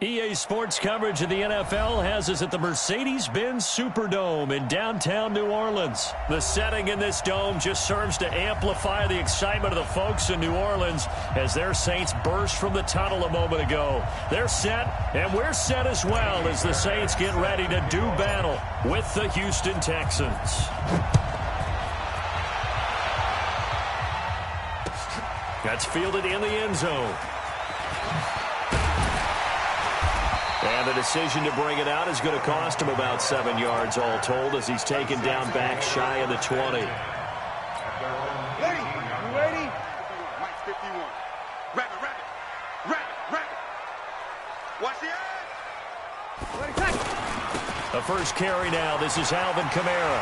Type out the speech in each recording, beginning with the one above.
EA Sports coverage of the NFL has us at the Mercedes-Benz Superdome in downtown New Orleans. The setting in this dome just serves to amplify the excitement of the folks in New Orleans as their Saints burst from the tunnel a moment ago. They're set, and we're set as well as the Saints get ready to do battle with the Houston Texans. That's fielded in the end zone. And the decision to bring it out is going to cost him about 7 yards all told as he's taken down back shy of the 20. Ready? You ready? Mike's 51. Rabbit. Watch the eyes. Ready, tackle. The first carry now. This is Alvin Kamara.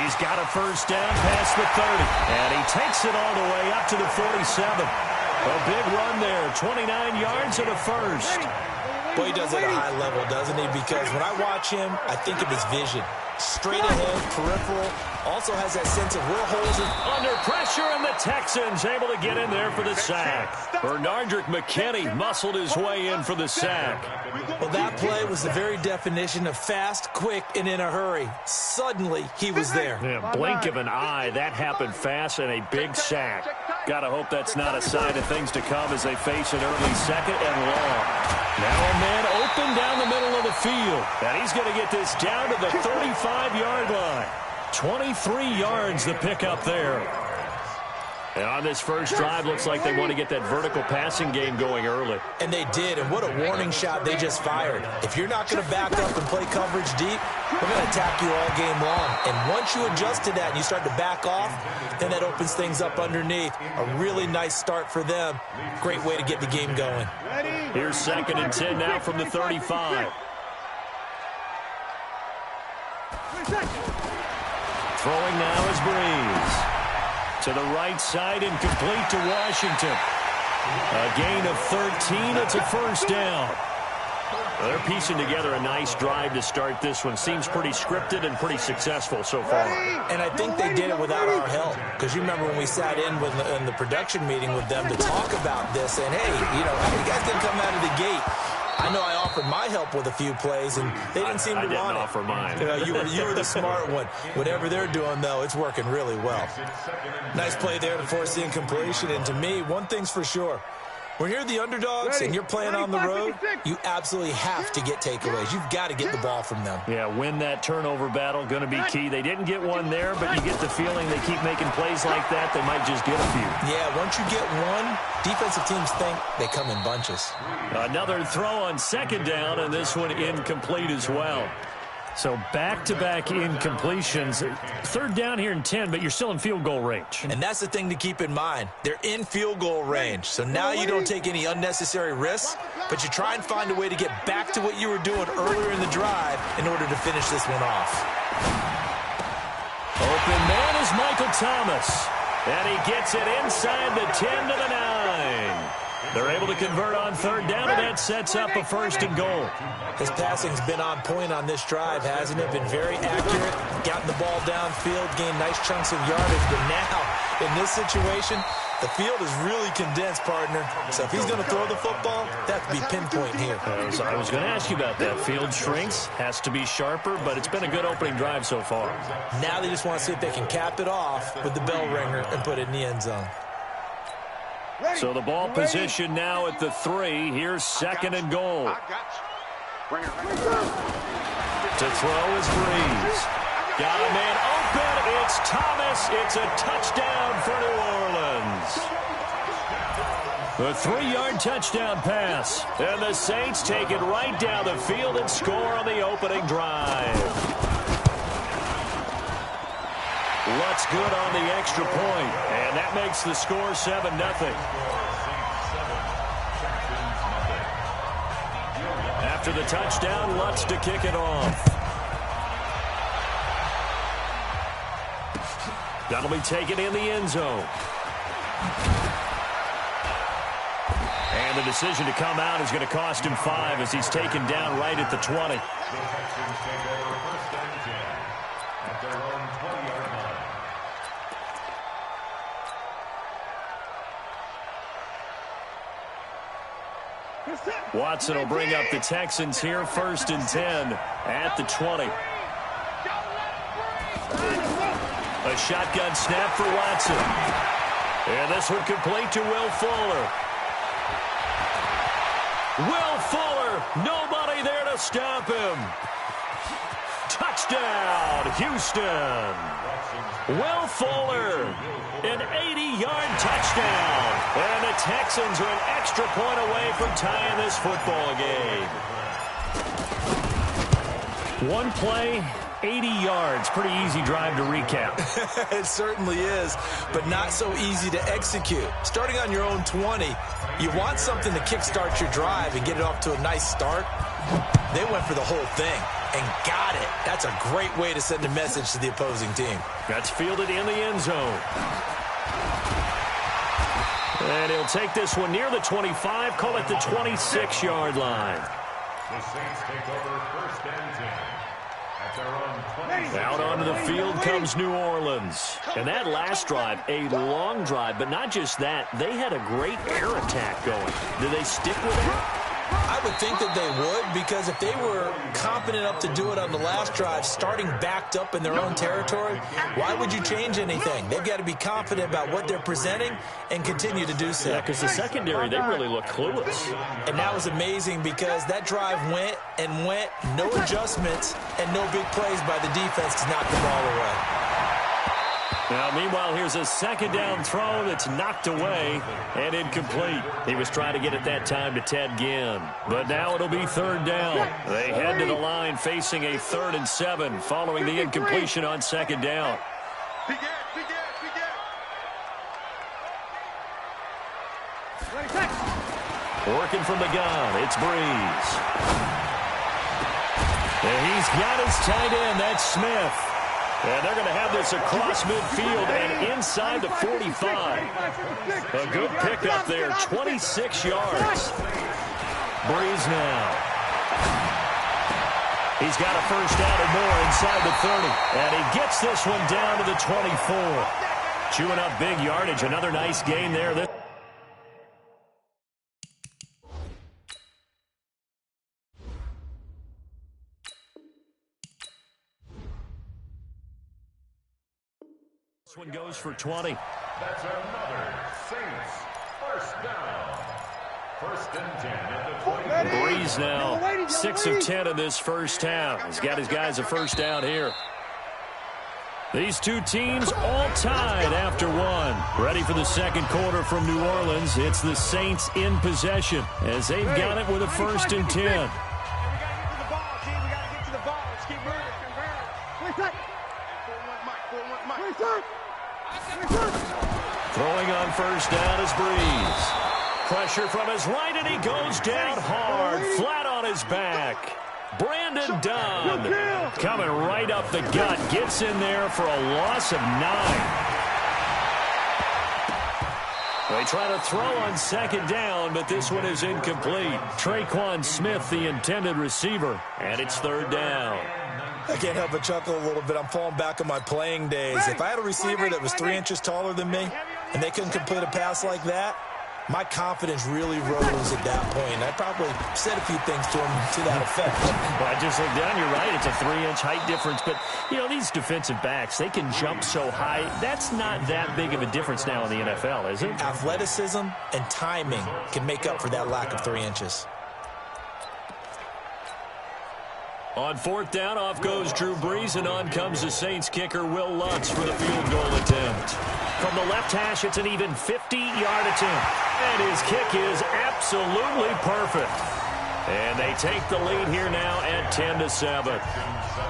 He's got a first down past the 30. And he takes it all the way up to the 47. A big run there. 29 yards and a first. Well, he does it at a high level, doesn't he? Because when I watch him, I think of his vision. Straight ahead, peripheral. Also has that sense of where holes are. Under pressure, and the Texans able to get in there for the sack. Bernardrick McKinney muscled his way in for the sack. Well, that play was the very definition of fast, quick, and in a hurry. Suddenly, he was there. Yeah, blink of an eye. That happened fast and a big sack. Gotta hope that's not a sign of things to come as they face an early second and long. Now a man open down the middle of the field. And he's going to get this down to the 35-yard line. 23 yards the pickup there. And on this first drive, looks like they want to get that vertical passing game going early. And they did, and what a warning shot they just fired. If you're not going to back up and play coverage deep, we're going to attack you all game long. And once you adjust to that and you start to back off, then that opens things up underneath. A really nice start for them. Great way to get the game going. Here's 2nd and 10 now from the 35. Throwing now is Breeze. To the right side, incomplete to Washington. A gain of 13. It's a first down. Well, they're piecing together a nice drive to start this one. Seems pretty scripted and pretty successful so far. And I think they did it without our help. Because you remember when we sat in the production meeting with them to talk about this. And, hey, how you guys didn't come out of the gate? I know I offered my help with a few plays, and they didn't seem to want it. I didn't offer mine. You were the smart one. Whatever they're doing, though, it's working really well. Nice play there to force the incompletion. And to me, one thing's for sure. When you're the underdogs and you're playing on the road, you absolutely have to get takeaways. You've got to get the ball from them. Yeah, win that turnover battle, going to be key. They didn't get one there, but you get the feeling they keep making plays like that, they might just get a few. Yeah, once you get one, defensive teams think they come in bunches. Another throw on 2nd down, and this one incomplete as well. So back-to-back incompletions. 3rd down here in 10, but you're still in field goal range. And that's the thing to keep in mind. They're in field goal range. So now you don't take any unnecessary risks, but you try and find a way to get back to what you were doing earlier in the drive in order to finish this one off. Open man is Michael Thomas. And he gets it inside the 10 to the 9. They're able to convert on 3rd down, and that sets up a 1st and goal. His passing's been on point on this drive, hasn't it? Been very accurate, gotten the ball downfield, gained nice chunks of yardage. But now, in this situation, the field is really condensed, partner. So if he's going to throw the football, that has to be pinpoint here. I was going to ask you about that. Field shrinks, has to be sharper, but it's been a good opening drive so far. Now they just want to see if they can cap it off with the bell ringer and put it in the end zone. So the ball position now at the 3. Here's 2nd and goal. To throw is Breeze. Got a man open. It's Thomas. It's a touchdown for New Orleans. The 3-yard touchdown pass. And the Saints take it right down the field and score on the opening drive. Lutz good on the extra point, and that makes the score 7-0. After the touchdown, Lutz to kick it off. That'll be taken in the end zone. And the decision to come out is going to cost him 5 as he's taken down right at the 20. Watson will bring up the Texans here, 1st and 10 at the 20. A shotgun snap for Watson. And this one complete to Will Fuller. Will Fuller, nobody there to stop him. Touchdown, Houston. Will Fuller, an 80-yard touchdown. And the Texans are an extra point away from tying this football game. One play, 80 yards. Pretty easy drive to recap. It certainly is, but not so easy to execute. Starting on your own 20, you want something to kickstart your drive and get it off to a nice start. They went for the whole thing and got it. That's a great way to send a message to the opposing team. That's fielded in the end zone. And he'll take this one near the 25, call it the 26-yard line. The Saints take over 1st and 10. Out onto the field comes New Orleans. And that last drive, a long drive, but not just that. They had a great air attack going. Do they stick with that? I would think that they would, because if they were confident enough to do it on the last drive, starting backed up in their own territory, why would you change anything? They've got to be confident about what they're presenting and continue to do so. Yeah, because the secondary, they really look clueless. And that was amazing because that drive went and went, no adjustments, and no big plays by the defense to knock the ball away. Now, meanwhile, here's a 2nd down throw that's knocked away and incomplete. He was trying to get it that time to Ted Ginn. But now it'll be 3rd down. They head to the line facing a 3rd and 7 following the incompletion on 2nd down. Working from the gun, it's Breeze. And he's got his tight end, that's Smith. And they're going to have this across midfield and inside the 45. A good pickup there, 26 yards. Breeze now. He's got a 1st down or more inside the 30. And he gets this one down to the 24. Chewing up big yardage, another nice gain there. This one goes for 20. That's another Saints 1st down. 1st and 10 at the 20. Breeze now 6 of 10 in this 1st half. He's got his guys a 1st down here. These two teams all tied after one. Ready for the 2nd quarter from New Orleans. It's the Saints in possession as they've got it with a 1st and 10. Throwing on 1st down is Breeze. Pressure from his right, and he goes down hard, flat on his back. Brandon Dunn coming right up the gut, gets in there for a loss of 9. They try to throw on 2nd down, but this one is incomplete. Traquan Smith, the intended receiver, and it's 3rd down. I can't help but chuckle a little bit. I'm falling back on my playing days. If I had a receiver that was 3 inches taller than me and they couldn't complete a pass like that, my confidence really rose at that point. I probably said a few things to him to that effect. Well, I just looked down. You're right. It's a 3-inch height difference. But, you know, these defensive backs, they can jump so high. That's not that big of a difference now in the NFL, is it? Athleticism and timing can make up for that lack of 3 inches. On 4th down, off goes Drew Brees, and on comes the Saints kicker, Will Lutz, for the field goal attempt. From the left hash, it's an even 50-yard attempt. And his kick is absolutely perfect. And they take the lead here now at 10-7.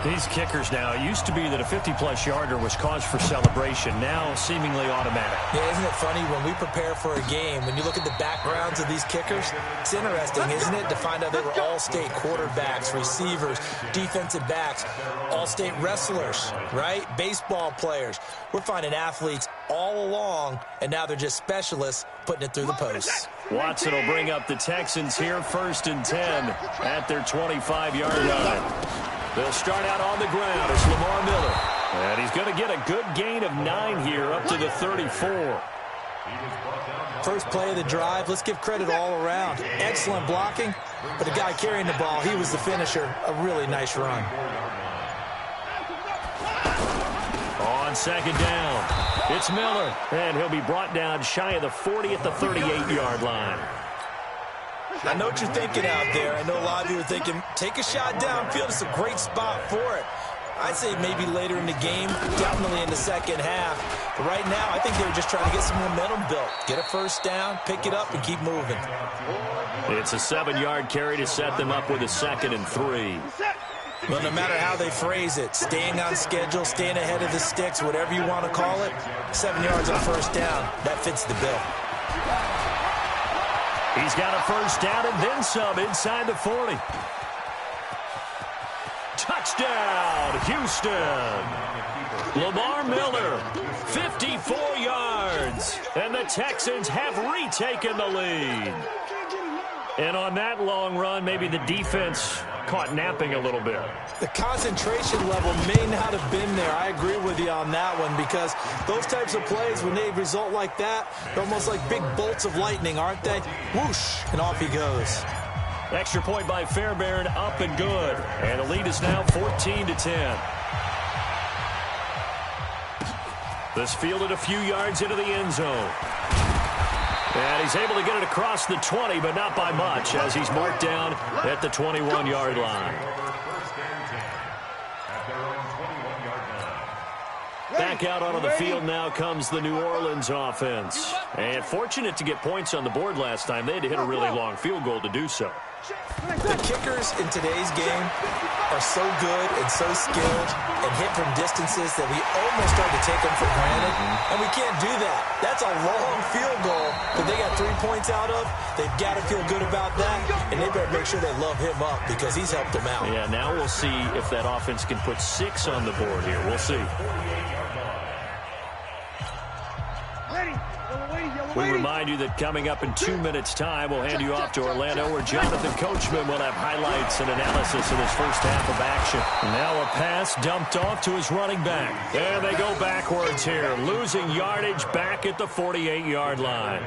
These kickers now, it used to be that a 50-plus yarder was cause for celebration, now seemingly automatic. Yeah, isn't it funny when we prepare for a game, when you look at the backgrounds of these kickers, it's interesting, isn't it, to find out they were all-state quarterbacks, receivers, defensive backs, all-state wrestlers, right? Baseball players. We're finding athletes all along, and now they're just specialists putting it through the posts. Watson will bring up the Texans here, 1st and 10 at their 25-yard line. They'll start out on the ground. It's Lamar Miller. And he's going to get a good gain of 9 here up to the 34. First play of the drive, let's give credit all around. Excellent blocking, but the guy carrying the ball, he was the finisher. A really nice run. On second down, it's Miller, and he'll be brought down shy of the 40 at the 38-yard line. I know what you're thinking out there. I know a lot of you are thinking, take a shot downfield. It's a great spot for it. I'd say maybe later in the game, definitely in the second half. But right now, I think they were just trying to get some momentum built. Get a first down, pick it up, and keep moving. It's a 7-yard carry to set them up with a 2nd and 3. Well, no matter how they phrase it, staying on schedule, staying ahead of the sticks, whatever you want to call it, 7 yards on first down, that fits the bill. He's got a first down and then some inside the 40. Touchdown, Houston. Lamar Miller, 54 yards. And the Texans have retaken the lead. And on that long run, maybe the defense caught napping a little bit. The concentration level may not have been there. I agree with you on that one, because those types of plays, when they result like that, they're almost like big bolts of lightning, aren't they? Whoosh, and off he goes. Extra point by Fairbairn, up and good. And the lead is now 14-10. This fielded a few yards into the end zone. And he's able to get it across the 20, but not by much, as he's marked down at the 21-yard line. Back out onto the field now comes the New Orleans offense. And fortunate to get points on the board last time. They had to hit a really long field goal to do so. The kickers in today's game are so good and so skilled and hit from distances that we almost start to take them for granted. And we can't do that. That's a long field goal that they got 3 points out of. They've got to feel good about that, and they better make sure they love him up, because he's helped them out. Yeah, now we'll see if that offense can put 6 on the board here. We'll see. We remind you that coming up in 2 minutes' time, we'll hand you off to Orlando, where Jonathan Coachman will have highlights and analysis in his first half of action. Now a pass dumped off to his running back. There they go backwards here, losing yardage back at the 48-yard line.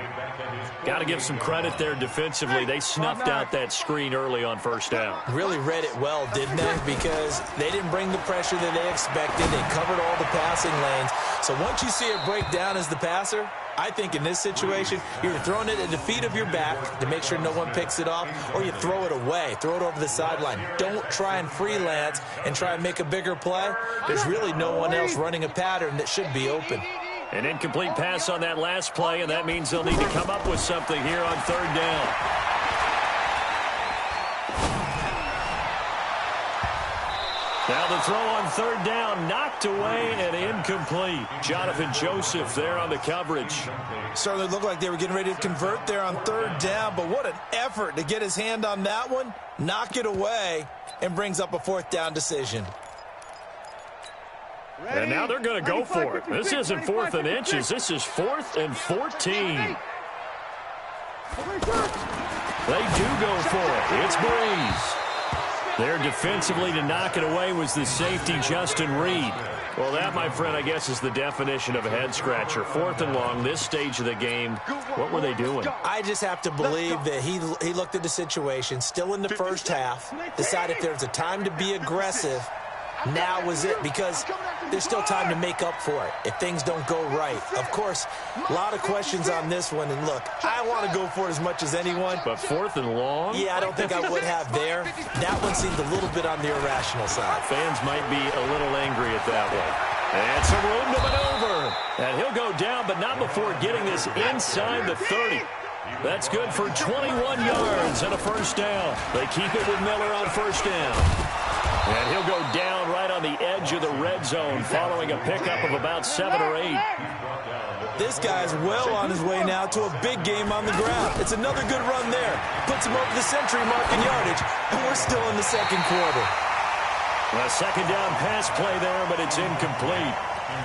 Got to give some credit there defensively. They snuffed out that screen early on first down. Really read it well, didn't they? Because they didn't bring the pressure that they expected. They covered all the passing lanes. So once you see it break down as the passer, I think in this situation, you're either throwing it at the feet of your back to make sure no one picks it off, or you throw it away, throw it over the sideline. Don't try and freelance and try and make a bigger play. There's really no one else running a pattern that should be open. An incomplete pass on that last play, and that means they'll need to come up with something here on third down. Now the throw on third down, knocked away and incomplete. Jonathan Joseph there on the coverage. Certainly looked like they were getting ready to convert there on third down, but what an effort to get his hand on that one, knock it away, and brings up a fourth down decision. And now they're going to go for it. This isn't 4th and inches. This is 4th and 14. They do go for it. It's Breeze. There defensively to knock it away was the safety, Justin Reed. Well, that, my friend, I guess is the definition of a head-scratcher. 4th and long, this stage of the game. What were they doing? I just have to believe that he looked at the situation, still in the first half, decided if there's a time to be aggressive, now was it, because there's still time to make up for it if things don't go right. Of course, a lot of questions on this one, and look, I want to go for it as much as anyone. But 4th and long? Yeah, I don't think I would have there. That one seemed a little bit on the irrational side. Fans might be a little angry at that one. And some room to maneuver. And he'll go down, but not before getting this inside the 30. That's good for 21 yards and a first down. They keep it with Miller on first down. And he'll go down right on the edge of the red zone following a pickup of about 7 or 8. This guy's well on his way now to a big game on the ground. It's another good run there. Puts him over the century mark in yardage, and we're still in the second quarter. A second down pass play there, but it's incomplete.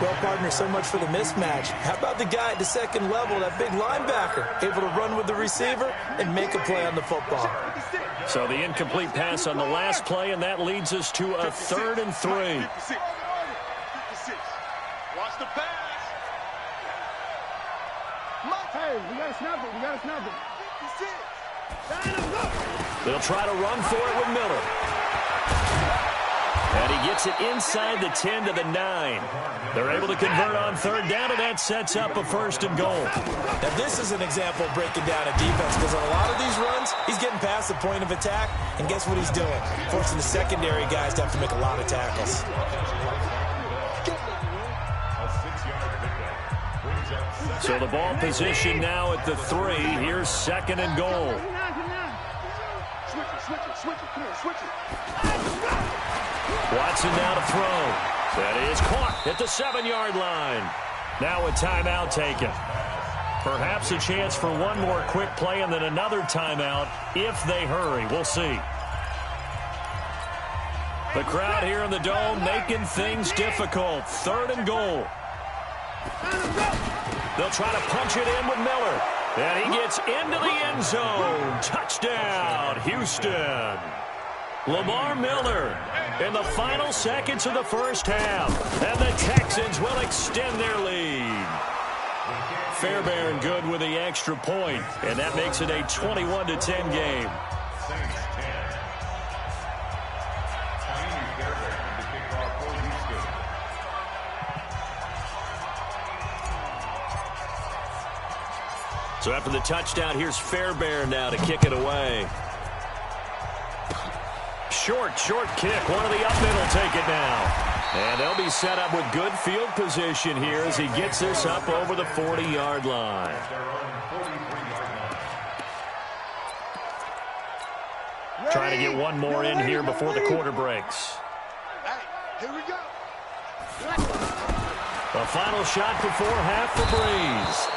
Well, partner, so much for the mismatch. How about the guy at the second level, that big linebacker, able to run with the receiver and make a play on the football? So the incomplete pass on the last play, and that leads us to a 3rd and 3. Watch the pass. Hey, we got They'll try to run for it with Miller. And he gets it inside the 10 to the 9. They're able to convert on third down, and that sets up a first and goal. Now, this is an example of breaking down a defense, because on a lot of these runs, he's getting past the point of attack, and guess what he's doing? Forcing the secondary guys to have to make a lot of tackles. So the ball position now at the 3. Here's second and goal. Watson now to throw. That is caught at the 7-yard line. Now a timeout taken. Perhaps a chance for one more quick play and then another timeout if they hurry. We'll see. The crowd here in the Dome making things difficult. Third and goal. They'll try to punch it in with Miller. And he gets into the end zone. Touchdown, Houston. Lamar Miller in the final seconds of the first half. And the Texans will extend their lead. Fairbairn good with the extra point. And that makes it a 21-10 game. So after the touchdown, here's Fairbairn now to kick it away. Short kick. One of the up middle take it now. And they'll be set up with good field position here as he gets this up over the 40-yard line. Trying to get one more in here before the quarter breaks. Here we go. The final shot before half for Breeze.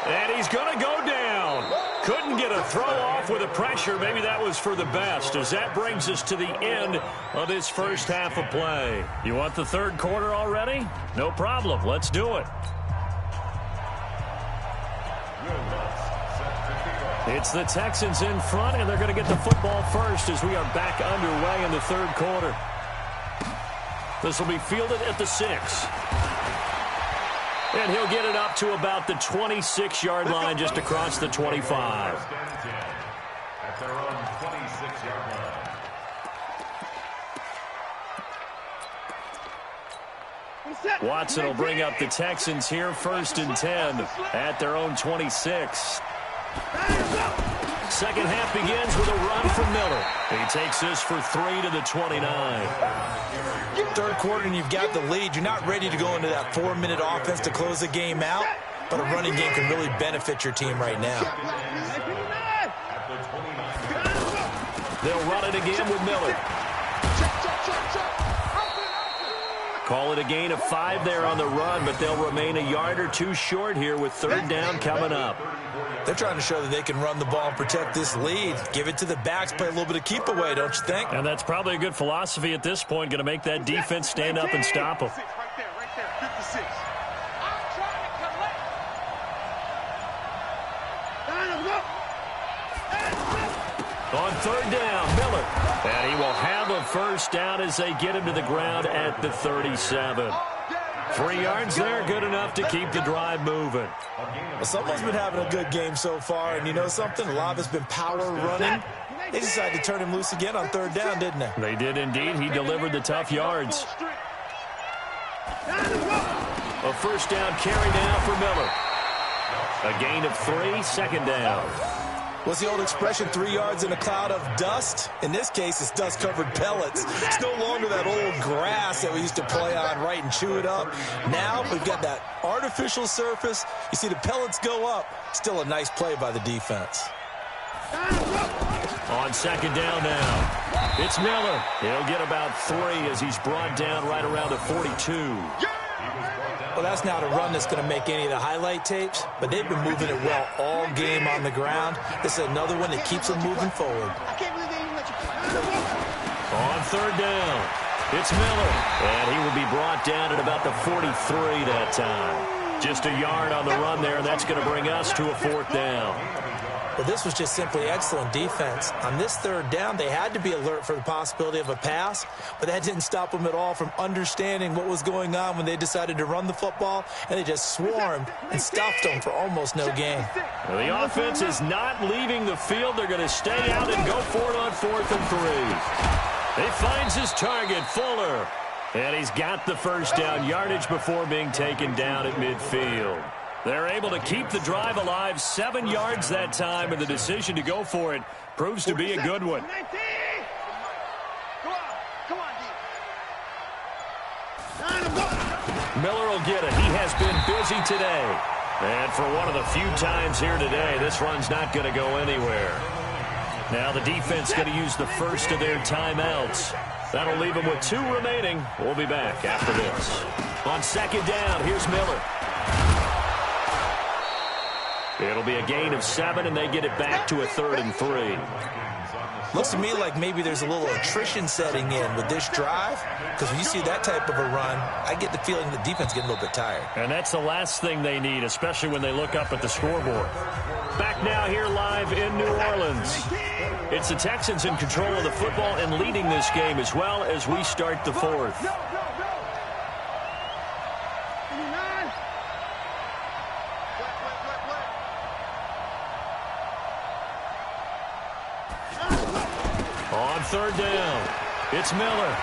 And he's going to go down. Couldn't get a throw off with the pressure. Maybe that was for the best, as that brings us to the end of this first half of play. You want the third quarter already? No problem. Let's do it. It's the Texans in front, and they're going to get the football first as we are back underway in the third quarter. This will be fielded at the 6. And he'll get it up to about the 26-yard line, just across the 25. At their own 26-yard line. Watson will bring up the Texans here, first and 10 at their own 26. Second half begins with a run from Miller. He takes this for 3 to the 29. Third quarter and you've got the lead. You're not ready to go into that 4-minute offense to close the game out, but a running game can really benefit your team right now. They'll run it again with Miller. Call it a gain of 5 there on the run, but they'll remain a yard or two short here with third down coming up. They're trying to show that they can run the ball and protect this lead. Give it to the backs, play a little bit of keep away, don't you think? And that's probably a good philosophy at this point, going to make that defense stand up and stop them. Right there, 56. On third down, Miller. And he will have a first down as they get him to the ground at the 37. 3 yards there, good enough to keep the drive moving. Well, someone's been having a good game so far, and you know something? A lot of it's been power running. They decided to turn him loose again on third down, didn't they? They did indeed. He delivered the tough yards. A first down carry now for Miller. A gain of 3, second down. What's the old expression, 3 yards in a cloud of dust? In this case, it's dust-covered pellets. It's no longer that old grass that we used to play on, right, and chew it up. Now we've got that artificial surface. You see the pellets go up. Still a nice play by the defense. On second down now, it's Miller. He'll get about 3 as he's brought down right around the 42. Well, that's not a run that's going to make any of the highlight tapes, but they've been moving it well all game on the ground. This is another one that keeps them moving forward. On third down, it's Miller, and he will be brought down at about the 43 that time. Just a yard on the run there, and that's going to bring us to a fourth down. Well, this was just simply excellent defense. On this third down, they had to be alert for the possibility of a pass, but that didn't stop them at all from understanding what was going on when they decided to run the football, and they just swarmed and stuffed them for almost no gain. Well, the offense is not leaving the field. They're going to stay out and go for it on 4th and 3. He finds his target, Fuller, and he's got the first down yardage before being taken down at midfield. They're able to keep the drive alive, 7 yards that time, and the decision to go for it proves to be a good one. Miller will get it. He has been busy today. And for one of the few times here today, this run's not going to go anywhere. Now the defense going to use the first of their timeouts. That'll leave them with 2 remaining. We'll be back after this. On 2nd down, here's Miller. It'll be a gain of 7, and they get it back to a 3rd and 3. Looks to me like maybe there's a little attrition setting in with this drive, because when you see that type of a run, I get the feeling the defense getting a little bit tired. And that's the last thing they need, especially when they look up at the scoreboard. Back now here live in New Orleans. It's the Texans in control of the football and leading this game as well as we start the 4th. On 3rd down, it's Miller.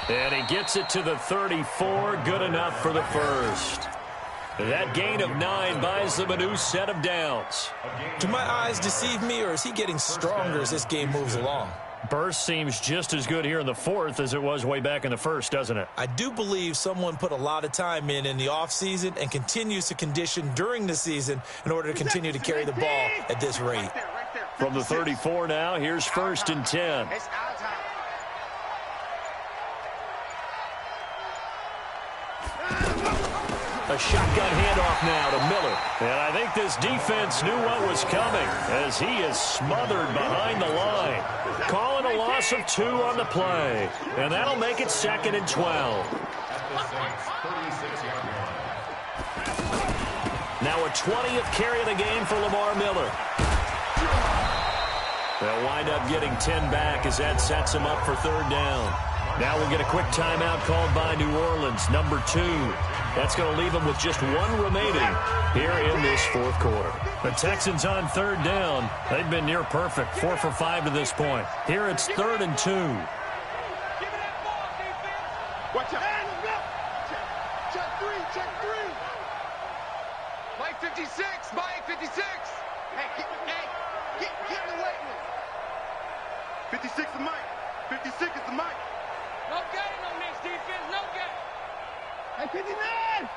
And he gets it to the 34, good enough for the first. That gain of 9 buys them a new set of downs. Do my eyes deceive me, or is he getting stronger as this game moves along? Burst seems just as good here in the 4th as it was way back in the 1st, doesn't it? I do believe someone put a lot of time in the offseason and continues to condition during the season in order to continue to carry the ball at this rate. From the 34 now, here's 1st and 10. A shotgun handoff now to Miller. And I think this defense knew what was coming as he is smothered behind the line. Calling a loss of 2 on the play. And that'll make it 2nd and 12. Now a 20th carry of the game for Lamar Miller. They'll wind up getting 10 back as that sets them up for 3rd down. Now we'll get a quick timeout called by New Orleans, number 2. That's going to leave them with just 1 remaining here in this 4th quarter. The Texans on 3rd down. They've been near perfect, 4 for 5 to this point. Here it's 3rd and 2. Watch out. Check 3, check 3. Mike 56, Mike 56. Hey, get in the way. 56 is Mike. 56 is the Mike. No game on this defense, no game. Hey, 59.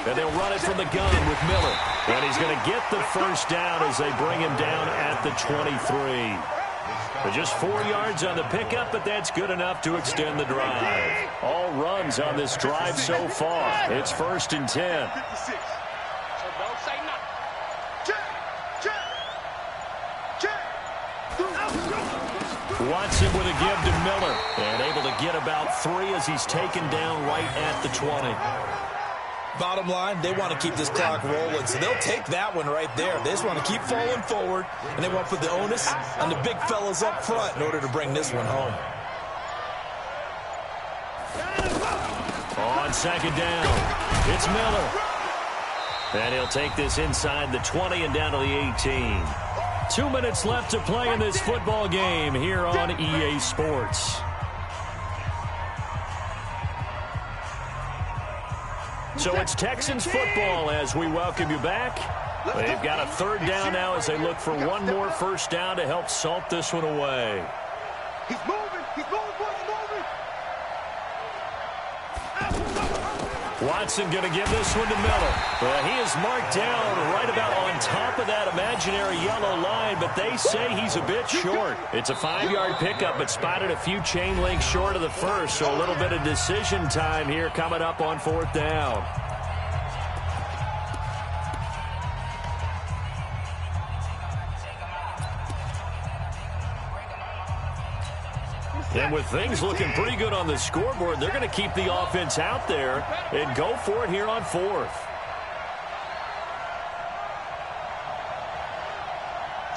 And they'll run it from the gun with Miller. And he's going to get the first down as they bring him down at the 23. But just 4 yards on the pickup, but that's good enough to extend the drive. All runs on this drive so far. It's 1st and 10. 56. So don't say nothing. Watson with a give to Miller. And able to get about 3 as he's taken down right at the 20. Bottom line, they want to keep this clock rolling, so they'll take that one right there. They just want to keep falling forward, and they want to put the onus on the big fellas up front in order to bring this one home. On 2nd down, it's Miller. And he'll take this inside the 20 and down to the 18. 2 minutes left to play in this football game here on EA Sports. So it's Texans football as we welcome you back. They've got a 3rd down now as they look for 1 more first down to help salt this one away. He's moving, boys, moving. Watson going to give this one to Miller. Well, he is marked down right about on top of that imaginary yellow line, but they say he's a bit short. It's a 5-yard pickup, but spotted a few chain links short of the first, so a little bit of decision time here coming up on 4th down. And with things looking pretty good on the scoreboard, they're going to keep the offense out there and go for it here on fourth.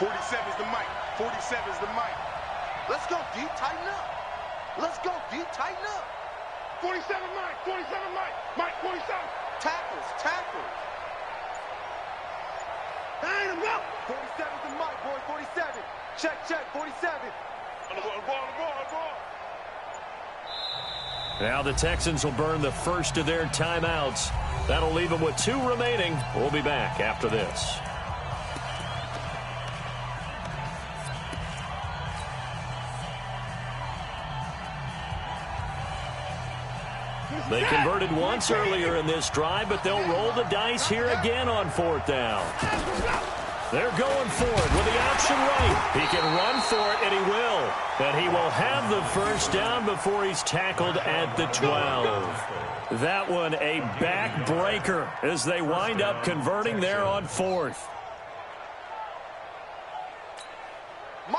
47 is the mic. 47 is the mic. Let's go, D. Tighten up. Let's go, D. Tighten up. 47 Mike. 47 Mike. Mike 47. Tackles. Tackles. Line him up. 47 is the mic, boy. 47. Check, check. 47. On the ball. Now the Texans will burn the first of their timeouts. That'll leave them with 2 remaining. We'll be back after this. They converted once earlier in this drive, but they'll roll the dice here again on 4th down. They're going for it with the option right. He can run for it, and he will. And he will have the first down before he's tackled at the 12. That one a backbreaker as they wind up converting there on 4th.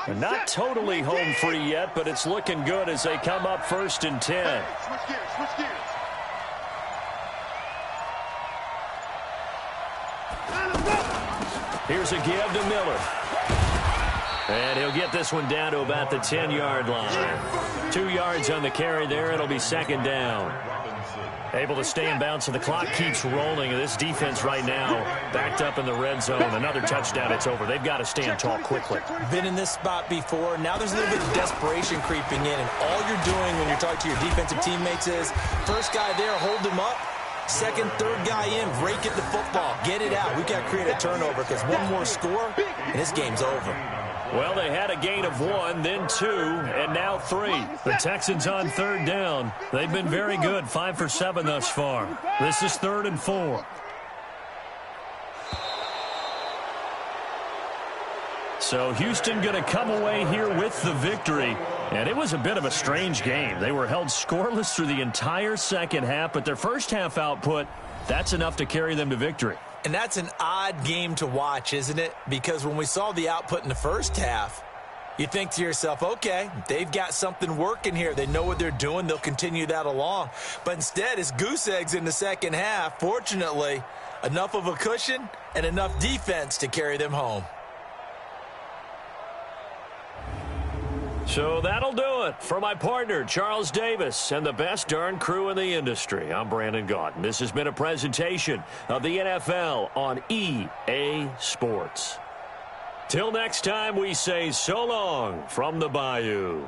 And not totally home free yet, but it's looking good as they come up 1st and 10. Switch gears. Switch gears. Here's a give to Miller. And he'll get this one down to about the 10-yard line. 2 yards on the carry there. It'll be 2nd down. Able to stay in bounds, so the clock keeps rolling. And this defense right now backed up in the red zone. Another touchdown, it's over. They've got to stand tall quickly. Been in this spot before. Now there's a little bit of desperation creeping in. And all you're doing when you're talking to your defensive teammates is, first guy there, hold him up. Second, third guy in, rake at the football. Get it out. We've got to create a turnover because one more score, and this game's over. Well, they had a gain of 1, then 2, and now 3. The Texans on 3rd down. They've been very good, 5 for 7 thus far. This is 3rd and 4. So Houston going to come away here with the victory. And it was a bit of a strange game. They were held scoreless through the entire second half, but their first half output, that's enough to carry them to victory. And that's an odd game to watch, isn't it? Because when we saw the output in the first half, you think to yourself, okay, they've got something working here. They know what they're doing. They'll continue that along. But instead, it's goose eggs in the second half. Fortunately, enough of a cushion and enough defense to carry them home. So that'll do it for my partner, Charles Davis, and the best darn crew in the industry. I'm Brandon Gaudin. This has been a presentation of the NFL on EA Sports. Till next time, we say so long from the Bayou.